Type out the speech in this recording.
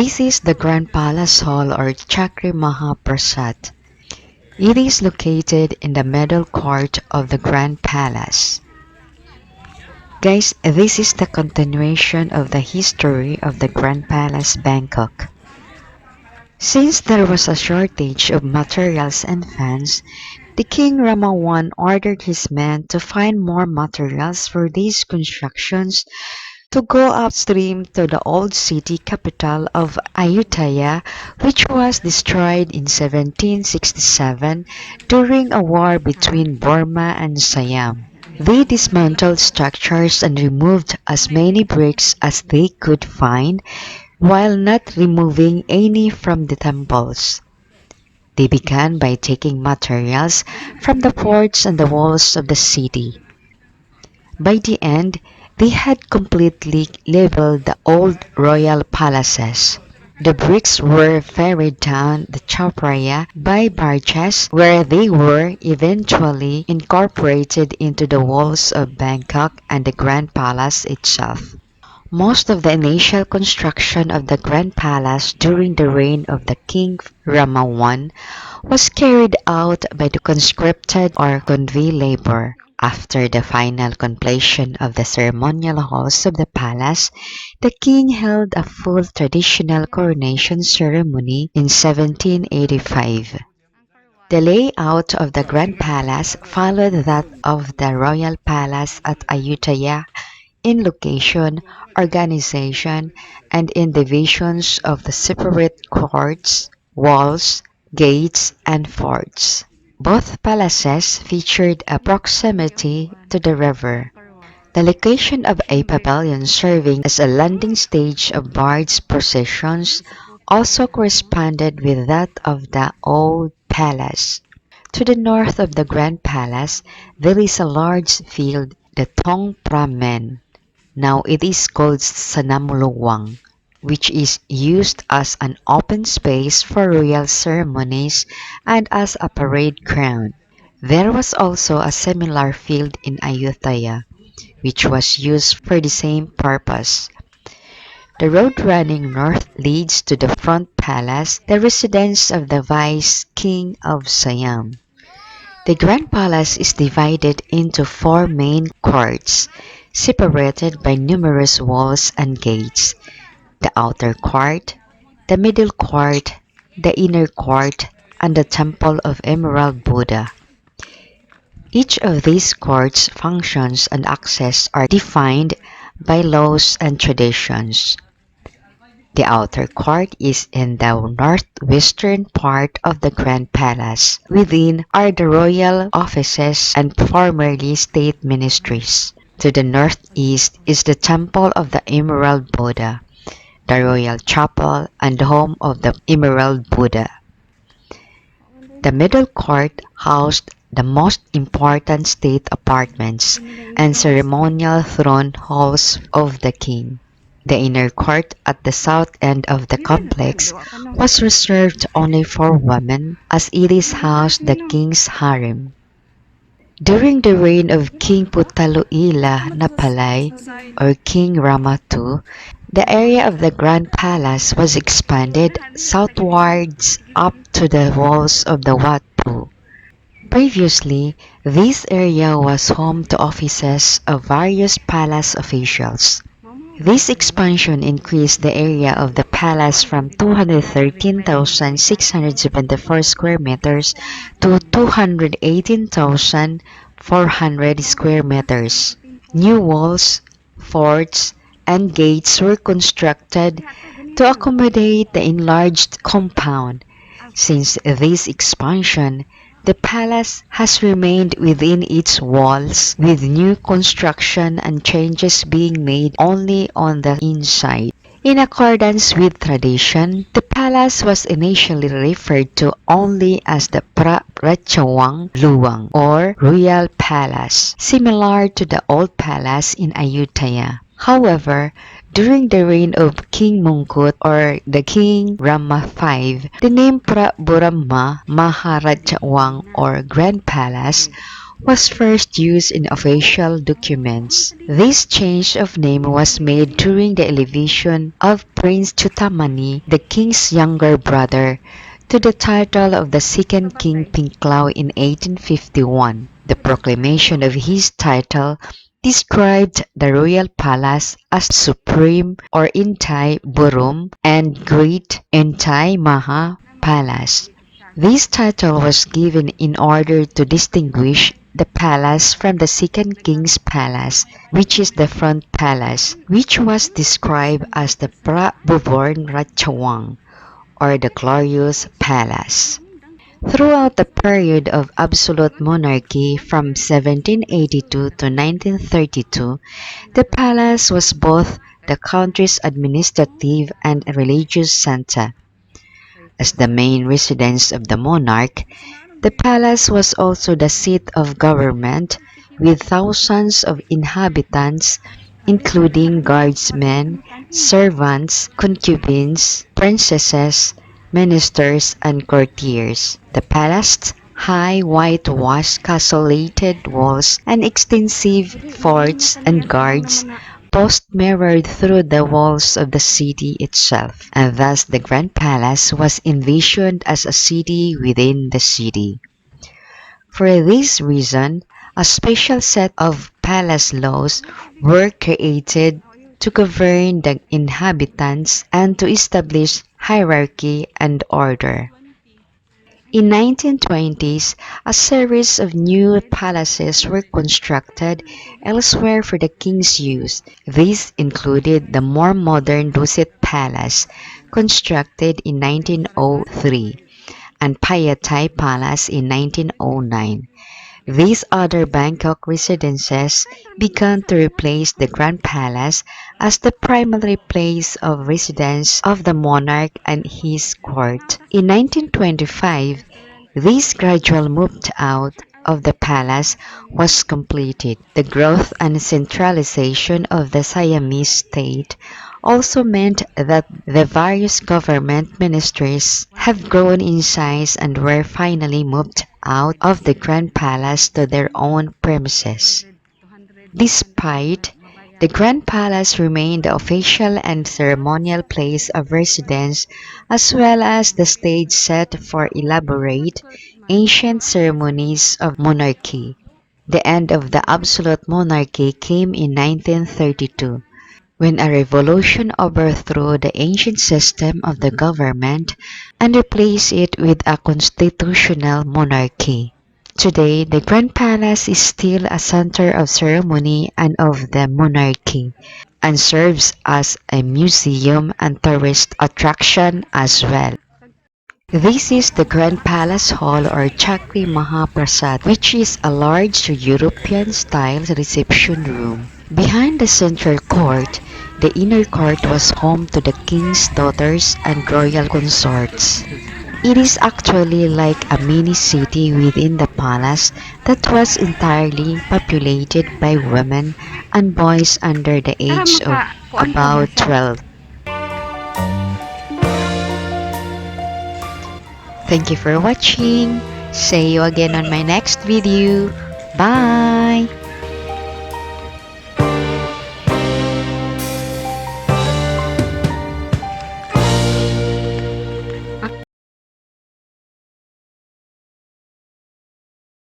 This is the Grand Palace Hall or Chakri Mahaprasad. It is located in the middle court of the Grand Palace. Guys, this is the continuation of the history of the Grand Palace Bangkok. Since there was a shortage of materials and funds, the King Rama I ordered his men to find more materials for these constructions to go upstream to the old city capital of Ayutthaya, which was destroyed in 1767 during a war between Burma and Siam. They dismantled structures and removed as many bricks as they could find, while not removing any from the temples. They began by taking materials from the forts and the walls of the city. By the end, they had completely leveled the old royal palaces. The bricks were ferried down the Chao Phraya by barges, where they were eventually incorporated into the walls of Bangkok and the Grand Palace itself. Most of the initial construction of the Grand Palace during the reign of the King Rama I was carried out by the conscripted or convey labor. After the final completion of the ceremonial halls of the palace, the king held a full traditional coronation ceremony in 1785. The layout of the Grand Palace followed that of the Royal Palace at Ayutthaya in location, organization, and in divisions of the separate courts, walls, gates, and forts. Both palaces featured a proximity to the river. The location of a pavilion serving as a landing stage of barge processions also corresponded with that of the old palace. To the north of the Grand Palace, there is a large field, the Thong Pramen. Now it is called Sanamuluwang, which is used as an open space for royal ceremonies and as a parade ground. There was also a similar field in Ayutthaya, which was used for the same purpose. The road running north leads to the front palace, the residence of the Vice King of Siam. The Grand Palace is divided into four main courts, separated by numerous walls and gates: the outer court, the middle court, the inner court, and the Temple of Emerald Buddha. Each of these courts' functions and access are defined by laws and traditions. The outer court is in the northwestern part of the Grand Palace. Within are the royal offices and formerly state ministries. To the northeast is the Temple of the Emerald Buddha, the Royal Chapel, and home of the Emerald Buddha. The middle court housed the most important state apartments and ceremonial throne halls of the king. The inner court at the south end of the complex was reserved only for women, as it is housed the king's harem. During the reign of King Putaluila Napalay or King Rama II, the area of the Grand Palace was expanded southwards up to the walls of the Wat Phu. Previously, this area was home to offices of various palace officials. This expansion increased the area of the palace from 213,674 square meters to 218,400 square meters. New walls, forts, and gates were constructed to accommodate the enlarged compound. Since this expansion, the palace has remained within its walls, with new construction and changes being made only on the inside. In accordance with tradition, the palace was initially referred to only as the Prarachawang Luwang or Royal Palace, similar to the old palace in Ayutthaya. However, during the reign of King Mongkut or the King Rama I, the name Praburama Maharajawang or Grand Palace was first used in official documents. This change of name was made during the elevation of Prince Chutamani, the king's younger brother, to the title of the second King Pinklao in 1851. The proclamation of his title described the royal palace as Supreme or Intai Burum and Great Intai Maha Palace. This title was given in order to distinguish the palace from the second king's palace, which is the front palace, which was described as the Prabuborn Ratchawang, or the glorious palace. Throughout the period of absolute monarchy from 1782 to 1932, the palace was both the country's administrative and religious center. As the main residence of the monarch, the palace was also the seat of government, with thousands of inhabitants, including guardsmen, servants, concubines, princesses, ministers, and courtiers. The palace's high whitewashed castellated walls and extensive forts and guards posts mirrored through the walls of the city itself, and thus the Grand Palace was envisioned as a city within the city. For this reason, a special set of palace laws were created to govern the inhabitants and to establish hierarchy and order. In 1920s, a series of new palaces were constructed elsewhere for the king's use. These included the more modern Dusit Palace, constructed in 1903, and Payatai Palace in 1909. These other Bangkok residences began to replace the Grand Palace as the primary place of residence of the monarch and his court. In 1925, this gradual move out of the palace was completed. The growth and centralization of the Siamese state also meant that the various government ministries have grown in size and were finally moved out of the Grand Palace to their own premises. Despite the Grand Palace remained the official and ceremonial place of residence as well as the stage set for elaborate, ancient ceremonies of monarchy. The end of the absolute monarchy came in 1932, when a revolution overthrew the ancient system of the government and replaced it with a constitutional monarchy. Today, the Grand Palace is still a center of ceremony and of the monarchy, and serves as a museum and tourist attraction as well. This is the Grand Palace Hall or Chakri Mahaprasad, which is a large European-style reception room. Behind the central court, the inner court was home to the king's daughters and royal consorts. It is actually like a mini city within the palace that was entirely populated by women and boys under the age of about 12. Thank you for watching. See you again on my next video. Bye!